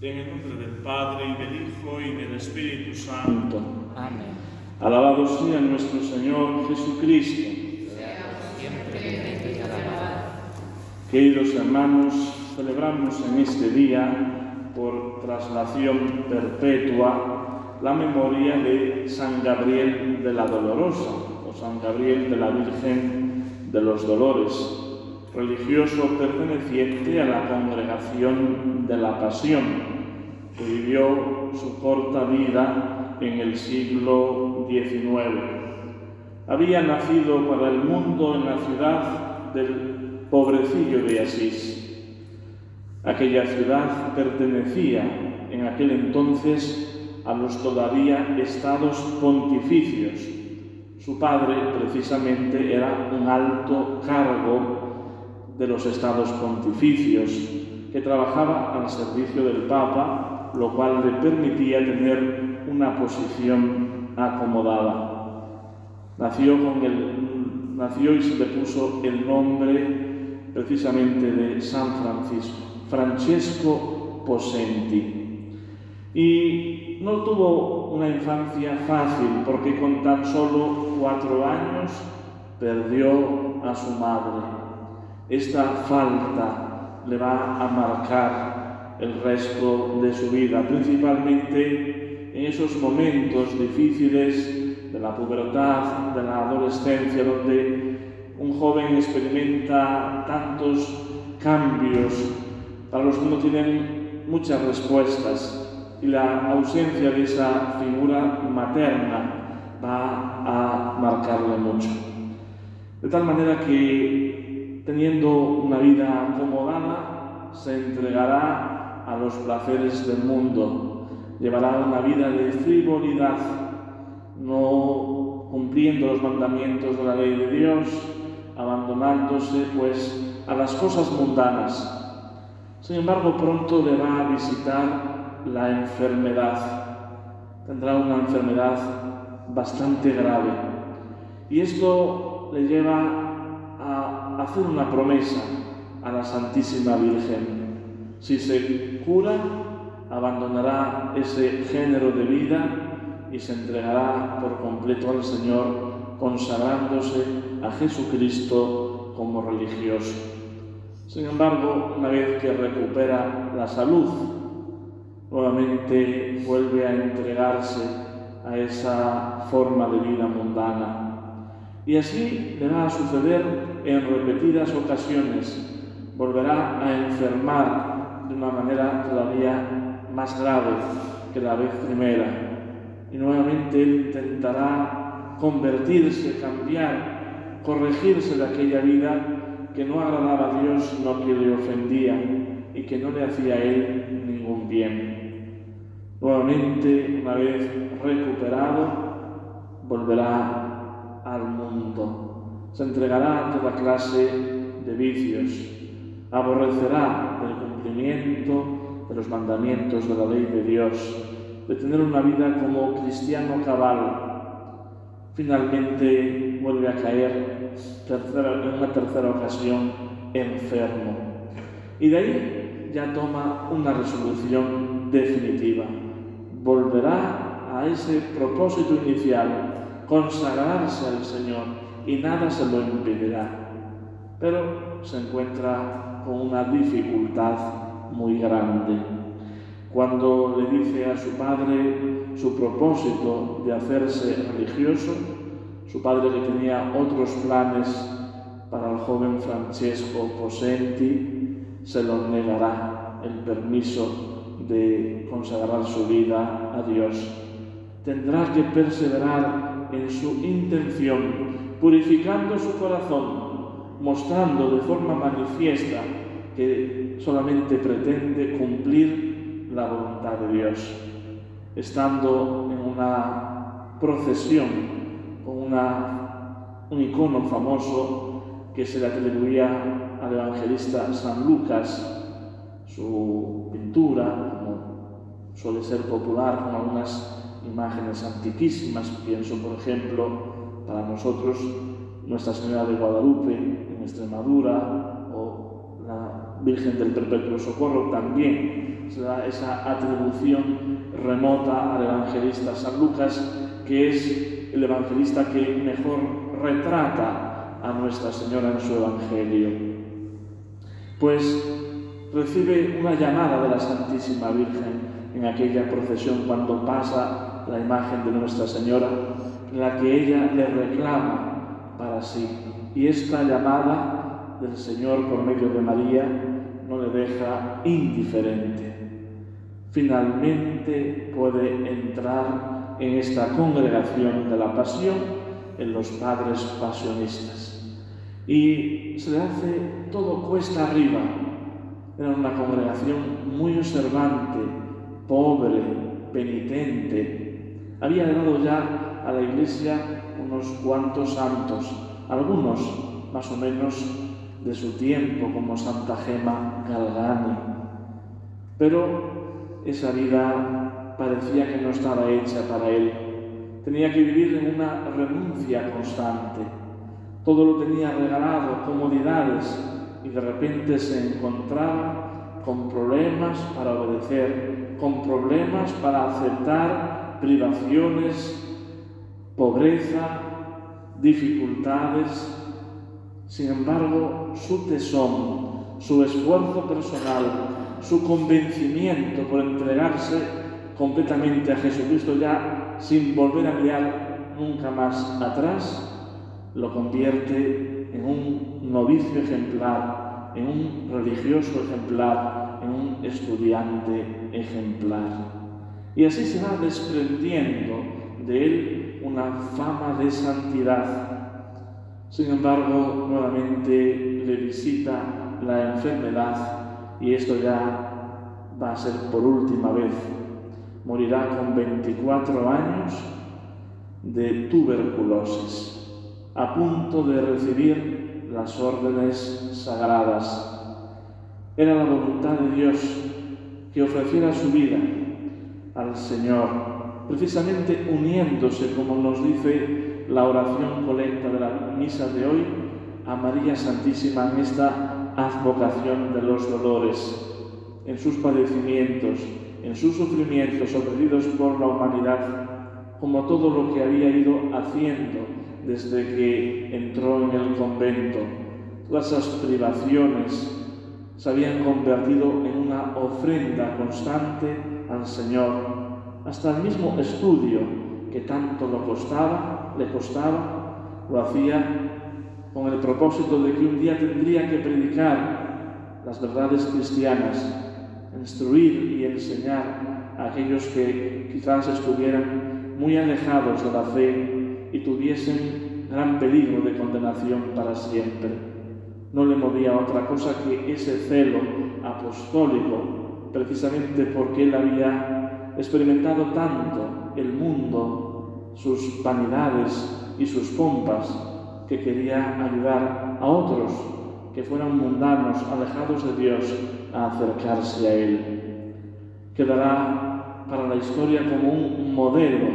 En el nombre del Padre, y del Hijo, y del Espíritu Santo. Amén. Alabado sea nuestro Señor Jesucristo. Siempre bendito y alabado. Queridos hermanos, celebramos en este día, por traslación perpetua, la memoria de San Gabriel de la Dolorosa, o San Gabriel de la Virgen de los Dolores, religioso perteneciente a la Congregación de la Pasión, que vivió su corta vida en el siglo XIX. Había nacido para el mundo en la ciudad del Pobrecillo de Asís. Aquella ciudad pertenecía en aquel entonces a los todavía estados pontificios. Su padre, precisamente, era un alto cargo de los estados pontificios, que trabajaba al servicio del Papa, lo cual le permitía tener una posición acomodada. Nació y se le puso el nombre precisamente de San Francisco, Francesco Possenti. Y no tuvo una infancia fácil, porque con tan solo 4 años perdió a su madre. Esta falta le va a marcar el resto de su vida, principalmente en esos momentos difíciles de la pubertad, de la adolescencia, donde un joven experimenta tantos cambios para los que no tienen muchas respuestas, y la ausencia de esa figura materna va a marcarle mucho. De tal manera que, teniendo una vida acomodada, se entregará a los placeres del mundo, llevará una vida de frivolidad, no cumpliendo los mandamientos de la ley de Dios, abandonándose pues a las cosas mundanas. Sin embargo, pronto le va a visitar la enfermedad. Tendrá una enfermedad bastante grave, y esto le lleva a hacer una promesa a la Santísima Virgen. Si se cura, abandonará ese género de vida y se entregará por completo al Señor, consagrándose a Jesucristo como religioso. Sin embargo, una vez que recupera la salud, nuevamente vuelve a entregarse a esa forma de vida mundana. Y así le va a suceder en repetidas ocasiones. Volverá a enfermar de una manera todavía más grave que la vez primera. Y nuevamente él intentará convertirse, cambiar, corregirse de aquella vida que no agradaba a Dios, sino que le ofendía y que no le hacía a él ningún bien. Nuevamente, una vez recuperado, volverá al mundo. Se entregará a toda clase de vicios. Aborrecerá el cumplimiento de los mandamientos de la ley de Dios, de tener una vida como cristiano cabal. Finalmente vuelve a caer en una tercera ocasión enfermo. Y de ahí ya toma una resolución definitiva. Volverá a ese propósito inicial, consagrarse al Señor, y nada se lo impedirá. Pero se encuentra con una dificultad muy grande. Cuando le dice a su padre su propósito de hacerse religioso, su padre, que tenía otros planes para el joven Francesco Possenti, se lo negará el permiso de consagrar su vida a Dios. Tendrá que perseverar en su intención, purificando su corazón, mostrando de forma manifiesta que solamente pretende cumplir la voluntad de Dios. Estando en una procesión con un icono famoso que se le atribuía al evangelista San Lucas, su pintura, como suele ser popular, con algunas imágenes antiquísimas. Pienso, por ejemplo, para nosotros, Nuestra Señora de Guadalupe en Extremadura, o la Virgen del Perpetuo Socorro también se da esa atribución remota al evangelista San Lucas, que es el evangelista que mejor retrata a Nuestra Señora en su Evangelio. Pues recibe una llamada de la Santísima Virgen en aquella procesión cuando pasa la imagen de Nuestra Señora, en la que ella le reclama para sí. Y esta llamada del Señor por medio de María no le deja indiferente. Finalmente puede entrar en esta congregación de la Pasión, en los padres pasionistas. Y se le hace todo cuesta arriba. Era una congregación muy observante, pobre, penitente. Había dado ya a la Iglesia unos cuantos santos, algunos más o menos de su tiempo, como Santa Gema Galgani. Pero esa vida parecía que no estaba hecha para él. Tenía que vivir en una renuncia constante. Todo lo tenía regalado, comodidades, y de repente se encontraba con problemas para obedecer, con problemas para aceptar privaciones, pobreza, dificultades. Sin embargo, su tesón, su esfuerzo personal, su convencimiento por entregarse completamente a Jesucristo ya sin volver a mirar nunca más atrás, lo convierte en un novicio ejemplar, en un religioso ejemplar, en un estudiante ejemplar. Y así se va desprendiendo de él una fama de santidad. Sin embargo, nuevamente le visita la enfermedad y esto ya va a ser por última vez. Morirá con 24 años de tuberculosis, a punto de recibir las órdenes sagradas. Era la voluntad de Dios que ofreciera su vida al Señor, precisamente uniéndose, como nos dice la oración colecta de la misa de hoy, a María Santísima en esta advocación de los dolores, en sus padecimientos, en sus sufrimientos ofrecidos por la humanidad, como todo lo que había ido haciendo desde que entró en el convento. Todas esas privaciones se habían convertido en una ofrenda constante al Señor. Hasta el mismo estudio que tanto le costaba, lo hacía con el propósito de que un día tendría que predicar las verdades cristianas, instruir y enseñar a aquellos que quizás estuvieran muy alejados de la fe y tuviesen gran peligro de condenación para siempre. No le movía otra cosa que ese celo apostólico, precisamente porque él había experimentado tanto el mundo, sus vanidades y sus pompas, que quería ayudar a otros que fueran mundanos, alejados de Dios, a acercarse a Él. Quedará para la historia como un modelo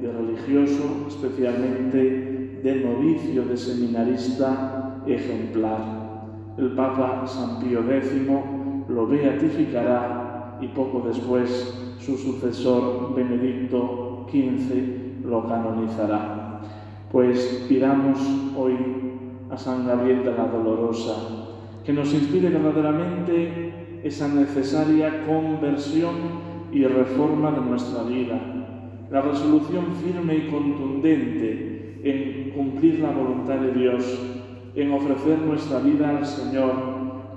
de religioso, especialmente de novicio, de seminarista ejemplar. El Papa San Pío X lo beatificará y poco después su sucesor Benedicto XV lo canonizará. Pues pidamos hoy a San Gabriel de la Dolorosa que nos inspire verdaderamente esa necesaria conversión y reforma de nuestra vida, la resolución firme y contundente en cumplir la voluntad de Dios, en ofrecer nuestra vida al Señor,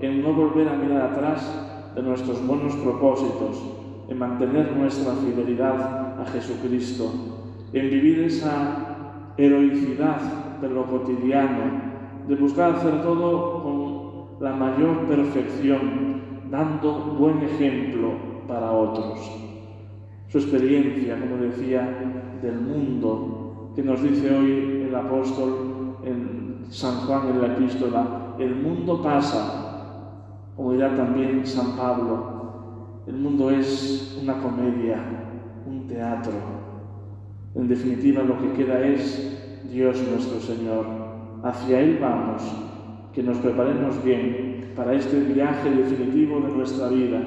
en no volver a mirar atrás de nuestros buenos propósitos, en mantener nuestra fidelidad a Jesucristo, en vivir esa heroicidad de lo cotidiano, de buscar hacer todo con la mayor perfección, dando buen ejemplo para otros. Su experiencia, como decía, del mundo, que nos dice hoy el apóstol en San Juan en la epístola, el mundo pasa, como dirá también San Pablo, el mundo es una comedia, un teatro. En definitiva, lo que queda es Dios nuestro Señor. Hacia Él vamos, que nos preparemos bien para este viaje definitivo de nuestra vida,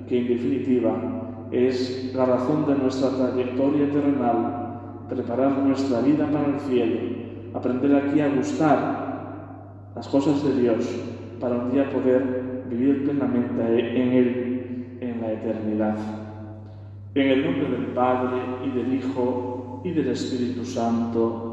que en definitiva es la razón de nuestra trayectoria terrenal, preparar nuestra vida para el cielo, aprender aquí a gustar las cosas de Dios, para un día poder vivir plenamente en Él, en la eternidad. En el nombre del Padre, y del Hijo, y del Espíritu Santo.